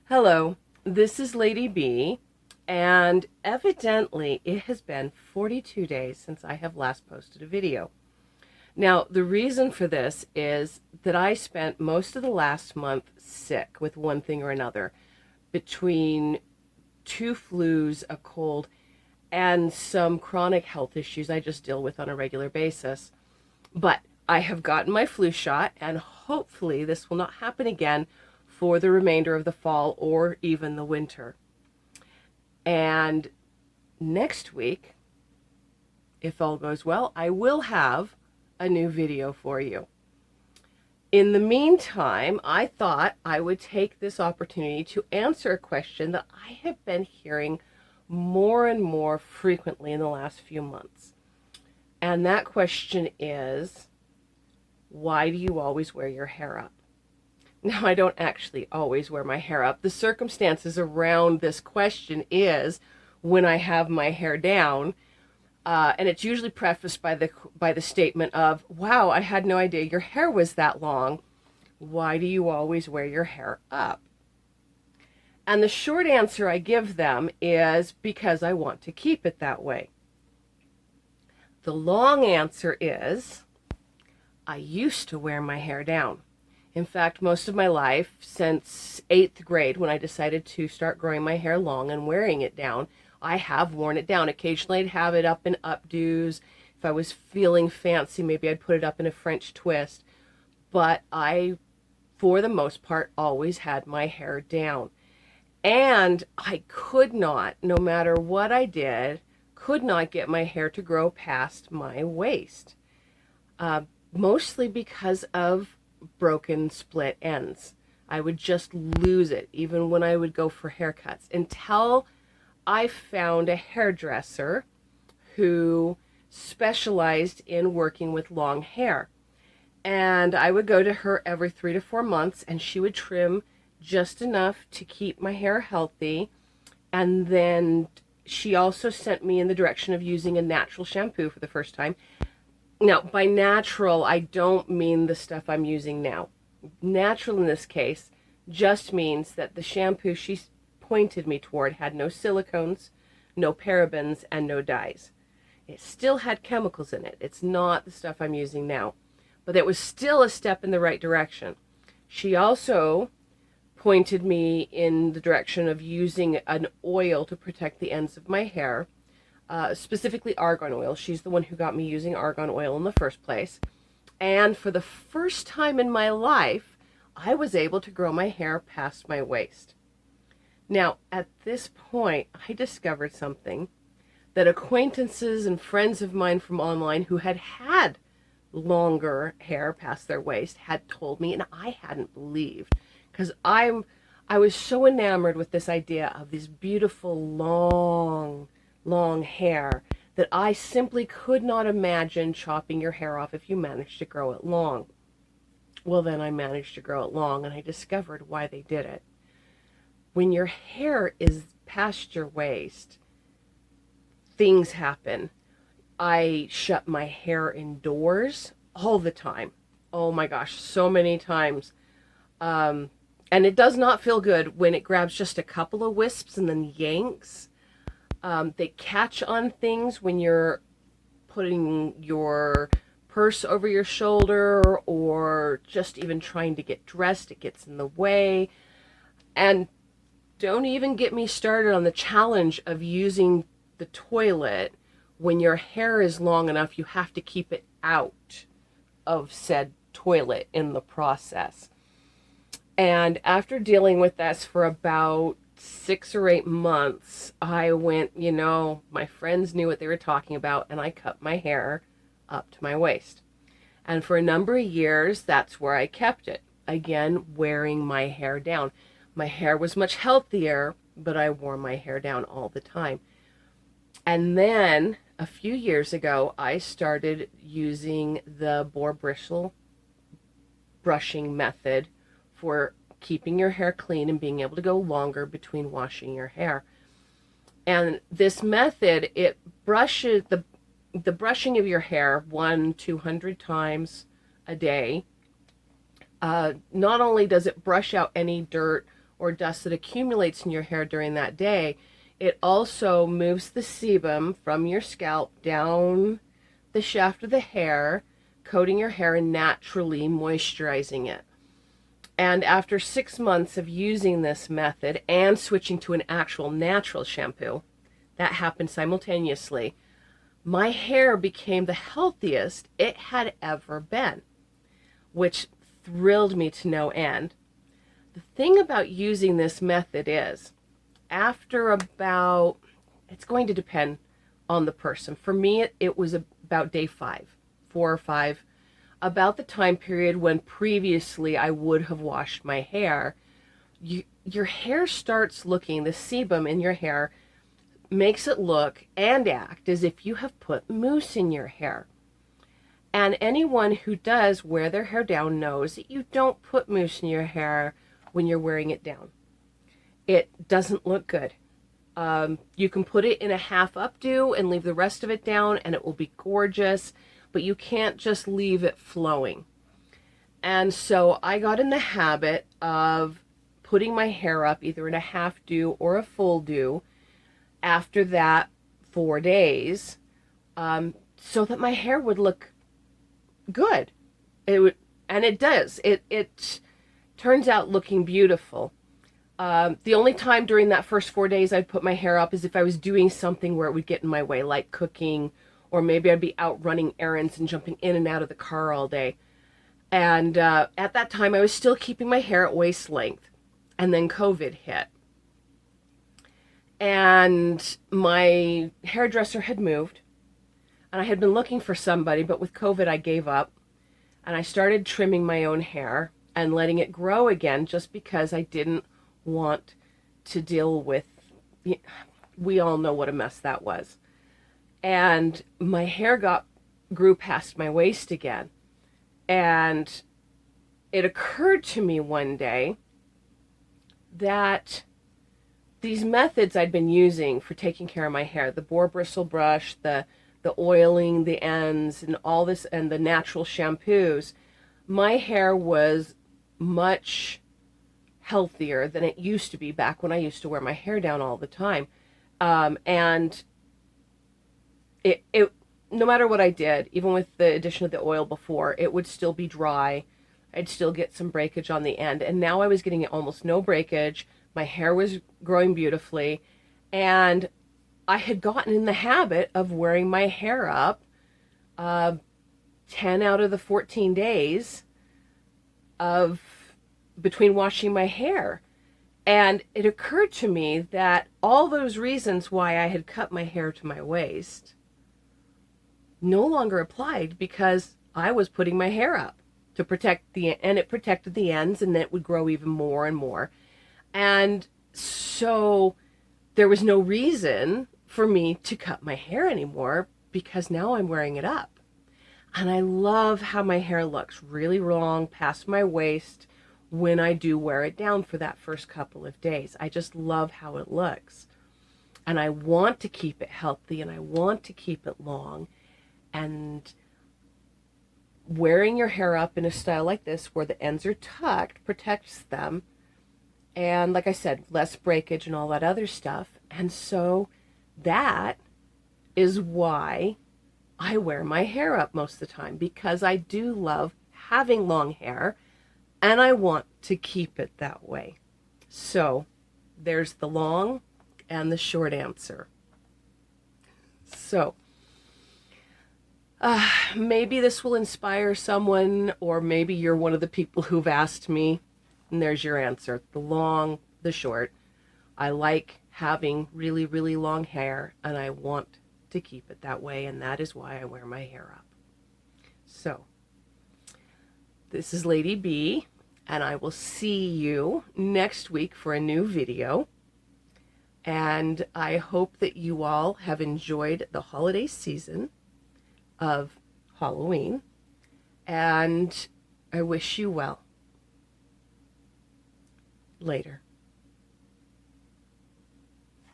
Hello, this is Lady B, and evidently it has been 42 days since I have last posted a video. Now, the reason for this is that I spent most of the last month sick with one thing or another, between two flus, a cold, and some chronic health issues I just deal with on a regular basis. But I have gotten my flu shot, and hopefully this will not happen again for the remainder of the fall or even the winter. And next week, if all goes well, I will have a new video for you. In the meantime, I thought I would take this opportunity to answer a question that I have been hearing more and more frequently in the last few months. And that question is, why do you always wear your hair up? Now, I don't actually always wear my hair up. The circumstances around this question is when I have my hair down, and it's usually prefaced by the statement of, wow, I had no idea your hair was that long. Why do you always wear your hair up? And the short answer I give them is because I want to keep it that way. The long answer is I used to wear my hair down. In fact, most of my life, since 8th grade, when I decided to start growing my hair long and wearing it down, I have worn it down. Occasionally I'd have it up in updos. If I was feeling fancy, maybe I'd put it up in a French twist. But I, for the most part, always had my hair down. And I could not, no matter what I did, could not get my hair to grow past my waist. Mostly because of broken split ends. I would just lose it even when I would go for haircuts until I found a hairdresser who specialized in working with long hair. And I would go to her every 3 to 4 months, and she would trim just enough to keep my hair healthy. And then she also sent me in the direction of using a natural shampoo for the first time. Now, by natural, I don't mean the stuff I'm using now. Natural in this case just means that the shampoo she pointed me toward had no silicones, no parabens, and no dyes. It still had chemicals in it. It's not the stuff I'm using now, but it was still a step in the right direction. She also pointed me in the direction of using an oil to protect the ends of my hair. Specifically argan oil. She's the one who got me using argan oil in the first place. And for the first time in my life, I was able to grow my hair past my waist. Now, at this point, I discovered something that acquaintances and friends of mine from online who had had longer hair past their waist had told me, and I hadn't believed, because I was so enamored with this idea of these beautiful long hair that I simply could not imagine chopping your hair off if you managed to grow it long. Well, then I managed to grow it long, and I discovered why they did it. When your hair is past your waist, things happen. I shut my hair indoors all the time. Oh my gosh, so many times. And it does not feel good when it grabs just a couple of wisps and then yanks. They catch on things when you're putting your purse over your shoulder or just even trying to get dressed. It gets in the way. And don't even get me started on the challenge of using the toilet. When your hair is long enough, you have to keep it out of said toilet in the process. And after dealing with this for about 6 or 8 months, I went, my friends knew what they were talking about, and I cut my hair up to my waist. And for a number of years, that's where I kept it. Again, wearing my hair down. My hair was much healthier, but I wore my hair down all the time. And then a few years ago, I started using the boar bristle brushing method for keeping your hair clean and being able to go longer between washing your hair. And this method, it brushes the brushing of your hair 100-200 times a day. Not only does it brush out any dirt or dust that accumulates in your hair during that day, it also moves the sebum from your scalp down the shaft of the hair, coating your hair and naturally moisturizing it. And after 6 months of using this method and switching to an actual natural shampoo, that happened simultaneously, my hair became the healthiest it had ever been, which thrilled me to no end. The thing about using this method is, after about, it's going to depend on the person. For me, it was about day 5, 4 or 5, about the time period when previously I would have washed my hair. Your hair starts looking, the sebum in your hair makes it look and act as if you have put mousse in your hair. And anyone who does wear their hair down knows that you don't put mousse in your hair when you're wearing it down. It doesn't look good. You can put it in a half updo and leave the rest of it down and it will be gorgeous, but you can't just leave it flowing. And so I got in the habit of putting my hair up either in a half do or a full do after that 4 days, so that my hair would look good. And it does. It turns out looking beautiful. The only time during that first 4 days I'd put my hair up is if I was doing something where it would get in my way, like cooking, or maybe I'd be out running errands and jumping in and out of the car all day. And at that time I was still keeping my hair at waist length. And then COVID hit. And my hairdresser had moved. And I had been looking for somebody, but with COVID I gave up. And I started trimming my own hair and letting it grow again, just because I didn't want to deal with, we all know what a mess that was. And my hair grew past my waist again. And it occurred to me one day that these methods I'd been using for taking care of my hair, the boar bristle brush, the oiling the ends and all this, and the natural shampoos, my hair was much healthier than it used to be back when I used to wear my hair down all the time. And it no matter what I did, even with the addition of the oil before, it would still be dry. I'd still get some breakage on the end. And now I was getting almost no breakage. My hair was growing beautifully. And I had gotten in the habit of wearing my hair up 10 out of the 14 days of between washing my hair. And it occurred to me that all those reasons why I had cut my hair to my waist no longer applied, because I was putting my hair up to protect and it protected the ends, and then it would grow even more and more. And so there was no reason for me to cut my hair anymore, because now I'm wearing it up. And I love how my hair looks really long past my waist when I do wear it down for that first couple of days. I just love how it looks. And I want to keep it healthy, and I want to keep it long. And wearing your hair up in a style like this, where the ends are tucked, protects them. And like I said, less breakage and all that other stuff. And so that is why I wear my hair up most of the time, because I do love having long hair and I want to keep it that way. So there's the long and the short answer. So maybe this will inspire someone, or maybe you're one of the people who've asked me, and there's your answer. The long, the short. I like having really, really long hair, and I want to keep it that way, and that is why I wear my hair up. So, this is Lady B, and I will see you next week for a new video. And I hope that you all have enjoyed the holiday season of Halloween, and I wish you well. Later.